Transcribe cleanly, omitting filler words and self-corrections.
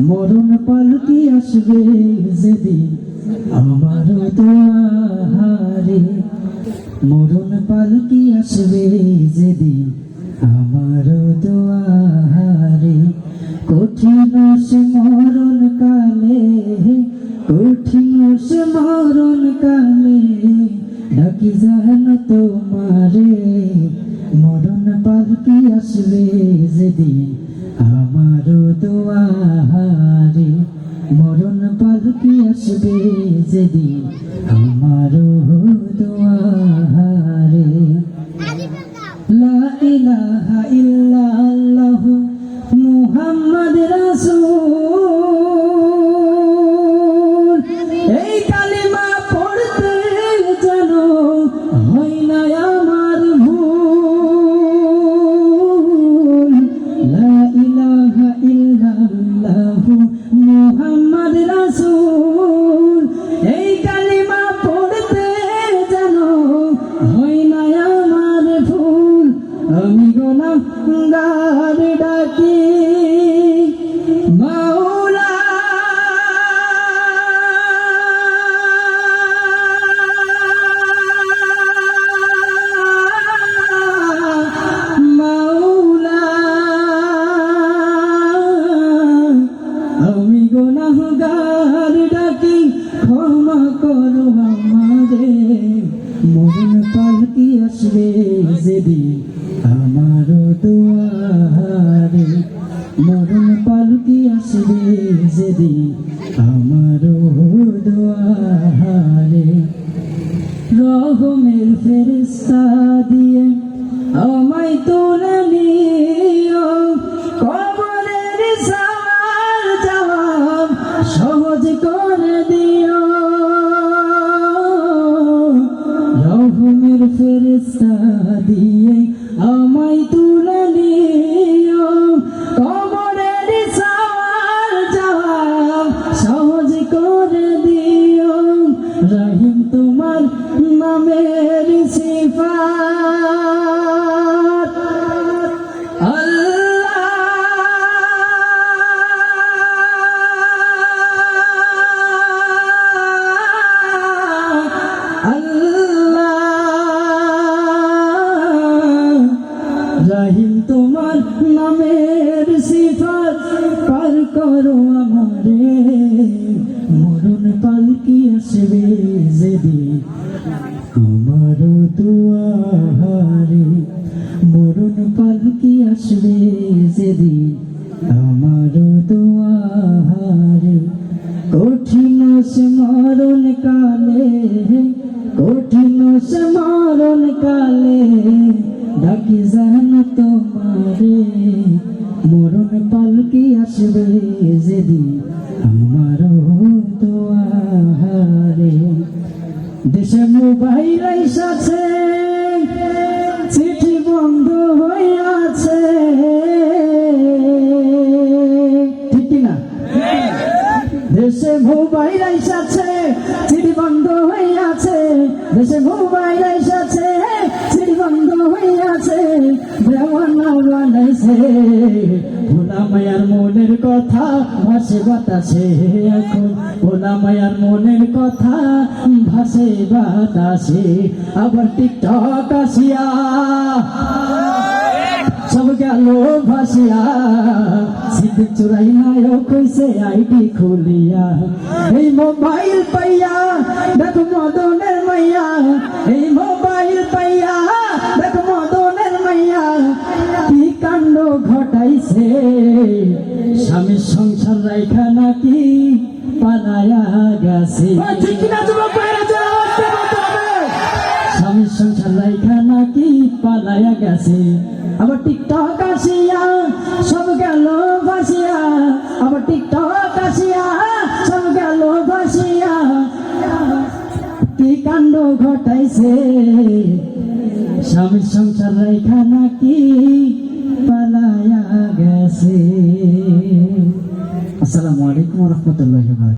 মরণ পালকি আসবে যেদিন আমার দুয়ারে, মরণ পালকি আসবে যেদিন আমার দুয়ারে। কঠিন সে মরণ কালে, কঠিন সে মরণ কালে ডাকি জান তোমারে। মরণ পালকি আসবে যেদিন আমার দুয়ারে, মরণ পালকি আসবে যেদিন আমার দুয়ারে। লা ইলাহা ইল্লাল্লাহু মুহাম্মদ রাসূল, এই কালিমা পড়তে যেন হয় না আমার ভুল। লা ইলাহা ইল্লাল্লাহু মুহাম্মদ রাসূল, এই কালিমা পড়তে যেন হয় না আমার ভুল। আমি গুনাহগার ডাকি মাওলা, মাওলা আমি গুনাহগার ডাকি ক্ষমা করো আমারে। মরণ পালকি আসবে যেদিন আমার দুয়ারে, মরণ পালকি আসবে যেদিন আমার দুয়ারে। রহমের ফেরেশতা দিয়ে আমায় তুলে নিও, কবরের সওয়াল জবাব সহজ করে দিও। রহমের ফেরেশতা দিয়ে আমায় তুলে নিও, কবরের সওয়াল জবাব সহজ করে দিও। রহিম তোমার নামের সিফাত, আল্লাহ আল্লাহ। রহিম তোমার নামের সিফাত পার করো আমারে। মরণ পালকি আসবে যেদিন আমার দুয়ারে, মরণ পালকি আসবে যেদিন আমার দুয়ারে। কঠিন সে মরণ কালে, কঠিন সে মরণ কালে ডাকি জান তোমারে। মরণ পালকি আসবে যেদিন আমার দুয়ারে। দেশে মোবাইল এসেছে, চিঠি বন্ধ হয়ে আছে, ঠিক কিনা? দেশে মোবাইল এসেছে, চিঠি বন্ধ হয়ে আছে, দেশে মোবাইল এসেছে, চিঠি বন্ধ হয়ে আছে। দেওয়ানা বানাইছে ভোলা মায়ার মনের কথা ভাসে বাতাসে এখন, ভোলা মায়ার মনের কথা ভাসে বাতাসে। আবার টিকটক আসিয়া সব গেল ভাসিয়া, সিদ্দিক চুরাই নায়ক হইছে আইডি খুলিয়া। এই মোবাইল পাইয়া দেখো মদনের মাইয়া, এই মোবাইল পাইয়া দেখো মদনের মাইয়া কি কাণ্ড ঘটাইছে। স্বামীর সংসার রাইখা নাকি পালায়া গেছে, স্বামীর সংসার রাইখা নাকি পালায়া গেছে। আবার টিকটক আসিয়া সব গেল ভাসিয়া, আবার টিকটক আসিয়া সব গেল ভাসিয়া কি কাণ্ড ঘটাইছে। স্বামীর সংসার রাইখা নাকি পালায়া গেছে। আসসালামু আলাইকুম ওয়া রাহমাতুল্লাহি ওয়া বারাকাতুহু।